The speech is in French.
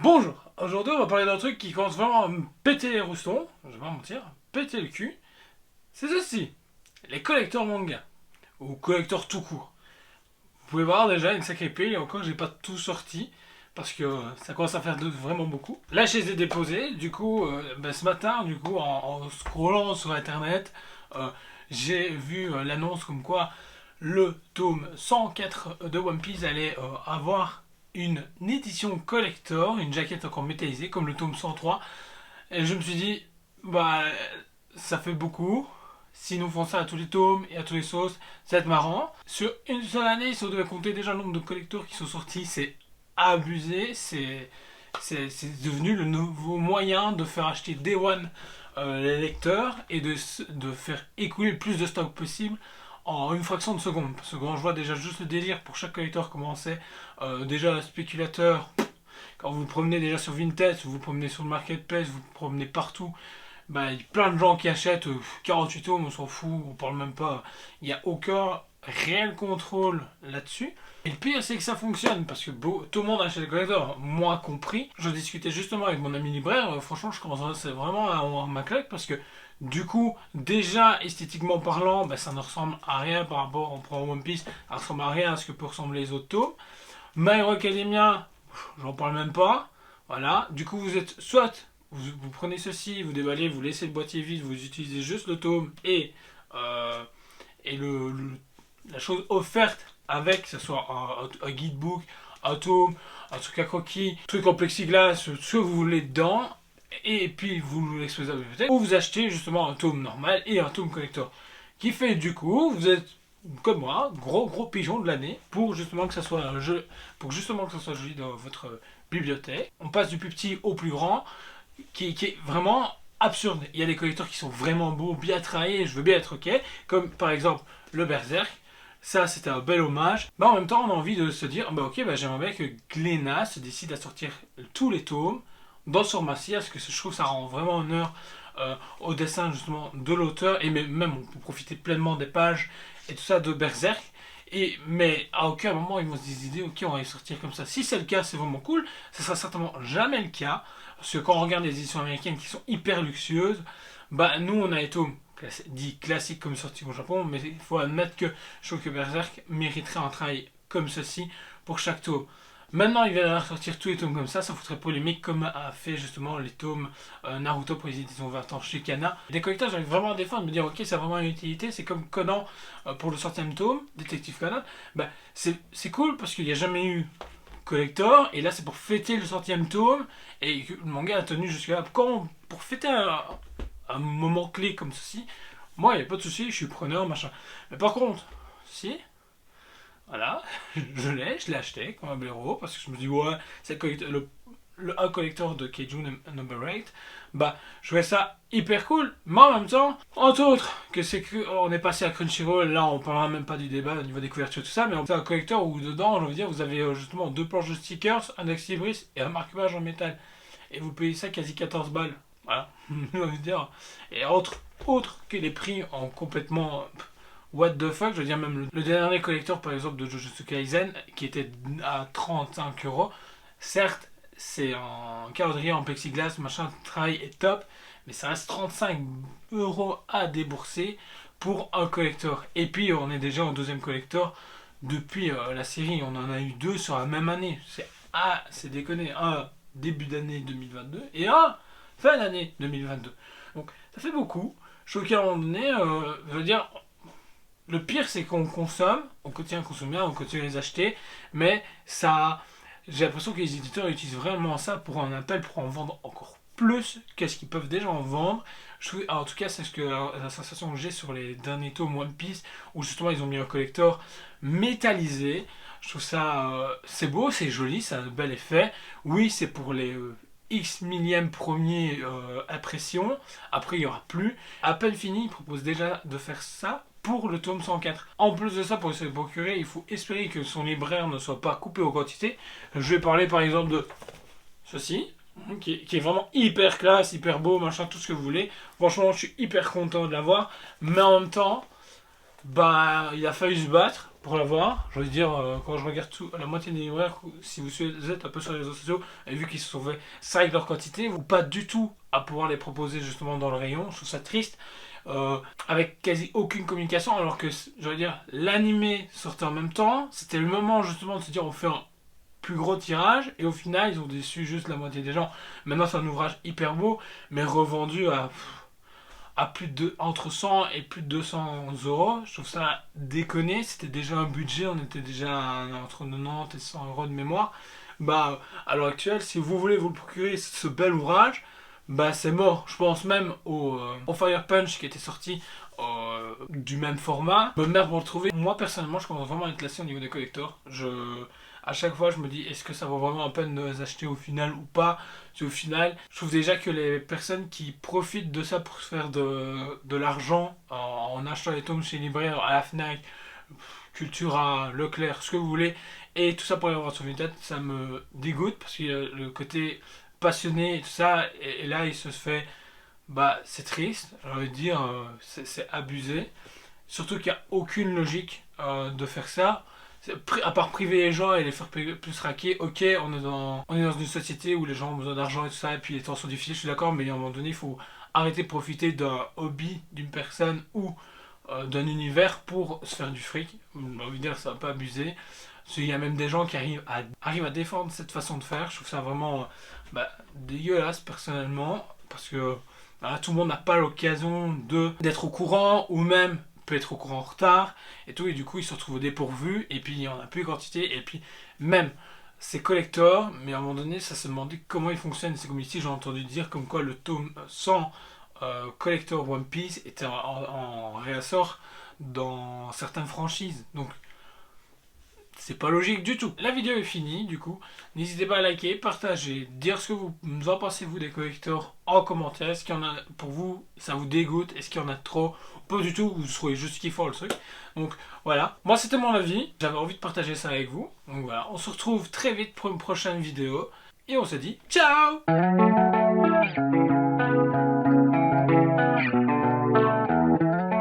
Bonjour, aujourd'hui on va parler d'un truc qui commence vraiment à me péter les roustons, je vais pas mentir, péter le cul. C'est ceci, les collecteurs manga, ou collecteurs tout court. Vous pouvez voir déjà une sacrée pile, et encore j'ai pas tout sorti, parce que ça commence à faire vraiment beaucoup. Là je les ai déposés, du coup ce matin, en scrollant sur internet, j'ai vu l'annonce comme quoi le tome 104 de One Piece allait avoir une édition collector, une jaquette encore métallisée comme le tome 103. Et je me suis dit, bah ça fait beaucoup. Si nous font ça à tous les tomes et à tous les sauces, ça va être marrant. Sur une seule année, si on devait compter déjà le nombre de collectors qui sont sortis, c'est abusé. C'est devenu le nouveau moyen de faire acheter Day One les lecteurs et de faire écouler le plus de stock possible en une fraction de seconde. Parce que quand je vois déjà juste le délire pour chaque collector commencer, déjà spéculateur, quand vous vous promenez déjà sur Vinted, vous vous promenez sur le marketplace, vous vous promenez partout, bah, il y a plein de gens qui achètent 48 tomes, on s'en fout, on parle même pas. Il n'y a aucun réel contrôle là-dessus. Et le pire, c'est que ça fonctionne parce que tout le monde achète des collecteurs, moi compris. Je discutais justement avec mon ami libraire, franchement, je commence vraiment à avoir ma claque parce que du coup, déjà esthétiquement parlant, ça ne ressemble à rien par rapport au programme One Piece, ça ressemble à rien à ce que peuvent ressembler les autres tomes. My Hero Academia, j'en parle même pas. Voilà, du coup, vous êtes soit vous prenez ceci, vous déballez, vous laissez le boîtier vide, vous utilisez juste le tome euh, et la chose offerte avec, que ce soit un guidebook, un tome, un truc à croquis, un truc en plexiglas, ce que vous voulez dedans, et puis vous l'exposez à la bibliothèque, ou vous achetez justement un tome normal et un tome collector. Qui fait du coup, vous êtes comme moi, gros pigeon de l'année, pour justement que ça soit un jeu, pour justement que ça soit joli dans votre bibliothèque. On passe du plus petit au plus grand, qui est vraiment absurde. Il y a des collecteurs qui sont vraiment beaux, bien travaillés, je veux bien être ok, comme par exemple le Berserk. Ça, c'était un bel hommage. En même temps, on a envie de se dire, j'aimerais bien que Glénat se décide à sortir tous les tomes dans son massif, parce que je trouve que ça rend vraiment honneur au dessin justement de l'auteur, et même on peut profiter pleinement des pages et tout ça de Berserk. Mais à aucun moment ils vont se décider, ok, on va les sortir comme ça. Si c'est le cas, c'est vraiment cool. Ce sera certainement jamais le cas. Parce que quand on regarde les éditions américaines qui sont hyper luxueuses, nous on a les tomes dit classiques comme sortis au Japon, mais il faut admettre que je trouve que Berserk mériterait un travail comme ceci pour chaque tome. Maintenant, il va sortir tous les tomes comme ça foutrait polémique comme a fait justement les tomes Naruto pour les éditions 20 ans chez Kana. Des collecteurs, j'arrive vraiment à défendre, me dire ok, ça a vraiment une utilité, c'est comme Conan pour le 100e tome, Détective Conan. C'est cool parce qu'il n'y a jamais eu collector, et là c'est pour fêter le 100e tome, et le manga a tenu jusqu'à là. Pour fêter un moment clé comme ceci, moi il n'y a pas de souci, je suis preneur, machin. Mais par contre, si, voilà, je l'ai acheté comme un blaireau, parce que je me dis, ouais, c'est un collector de Keiju Number 8, je trouvais ça hyper cool, mais en même temps, entre autres, on est passé à Crunchyroll, là on parlera même pas du débat au niveau des couvertures tout ça, mais c'est un collector où dedans, j'ai envie de dire, vous avez justement deux planches de stickers, un ex-libris et un marquage en métal, et vous payez ça quasi 14 balles, voilà, j'ai envie de dire, et autre que les prix en complètement what the fuck, je veux dire même le dernier collector par exemple de Jujutsu Kaisen qui était à 35€, certes c'est en calendrier en plexiglas, machin, le travail est top, mais ça reste 35€ à débourser pour un collector. Et puis on est déjà en deuxième collector depuis la série, on en a eu deux sur la même année. C'est déconné, un début d'année 2022 et un fin d'année 2022. Donc ça fait beaucoup. Je trouve qu'à un moment donné, je veux dire, le pire c'est qu'on consomme, on continue à consommer, on continue à les acheter, mais ça, j'ai l'impression que les éditeurs utilisent vraiment ça pour un appel pour en vendre encore plus qu'est-ce qu'ils peuvent déjà en vendre. En tout cas, c'est la sensation que j'ai sur les derniers tomes One Piece, où justement ils ont mis un collector métallisé. Je trouve ça, c'est beau, c'est joli, ça a un bel effet. Oui, c'est pour les X millième premier impression. Après, il n'y aura plus. À peine fini, ils proposent déjà de faire ça pour le tome 104. En plus de ça, pour se procurer, il faut espérer que son libraire ne soit pas coupé aux quantités. Je vais parler par exemple de ceci, qui est vraiment hyper classe, hyper beau, machin, tout ce que vous voulez. Franchement, je suis hyper content de l'avoir. Mais en même temps, il a fallu se battre pour l'avoir. Je veux dire, quand je regarde tout, la moitié des libraires, si vous êtes un peu sur les réseaux sociaux, et vu qu'ils se sont fait ça avec leur quantité, ou pas du tout à pouvoir les proposer justement dans le rayon, je trouve ça triste. Avec quasi aucune communication, alors que, je veux dire, l'animé sortait en même temps, c'était le moment justement de se dire on fait un plus gros tirage, et au final ils ont déçu juste la moitié des gens. Maintenant c'est un ouvrage hyper beau, mais revendu à entre 100 et plus de 200 euros. Je trouve ça déconné. C'était déjà un budget, on était déjà entre 90 et 100 euros de mémoire. Bah, à l'heure actuelle, si vous voulez vous le procurer, ce bel ouvrage, bah c'est mort. Je pense même au Fire Punch qui était sorti du même format. Bonne mère pour le trouver. Moi personnellement, je commence vraiment à être classé au niveau des collectors. À chaque fois, je me dis, est-ce que ça vaut vraiment la peine de les acheter au final ou pas? Parce qu'au final, je trouve déjà que les personnes qui profitent de ça pour se faire de l'argent en achetant les tomes chez les libraires, à la Fnac, Cultura, Leclerc, ce que vous voulez, et tout ça pour les avoir sur Vinted, ça me dégoûte parce que le côté passionné et tout ça, et là il se fait, bah c'est triste, j'ai envie de dire, c'est abusé. Surtout qu'il n'y a aucune logique de faire ça. À part priver les gens et les faire plus raquer, ok, on est dans une société où les gens ont besoin d'argent et tout ça, et puis les temps sont difficiles, je suis d'accord, mais à un moment donné, il faut arrêter de profiter d'un hobby d'une personne ou d'un univers pour se faire du fric. J'ai envie de dire, c'est un peu abusé. Parce qu'il y a même des gens qui arrivent à défendre cette façon de faire. Je trouve ça vraiment dégueulasse personnellement, parce que tout le monde n'a pas l'occasion d'être au courant, ou même peut être au courant en retard, et tout, et du coup il se retrouve au dépourvu, et puis il n'y en a plus quantité, et puis même c'est collector, mais à un moment donné ça se demandait comment ils fonctionnent. C'est comme ici j'ai entendu dire comme quoi le tome 100 collector One Piece était en réassort dans certaines franchises, donc c'est pas logique du tout. La vidéo est finie, du coup. N'hésitez pas à liker, partager, dire ce que vous en pensez vous des collectors en commentaire. Est-ce qu'il y en a pour vous, ça vous dégoûte? Est-ce qu'il y en a trop? Pas du tout, vous trouvez juste kiffant le truc. Donc voilà, moi c'était mon avis. J'avais envie de partager ça avec vous. Donc voilà, on se retrouve très vite pour une prochaine vidéo. Et on se dit ciao!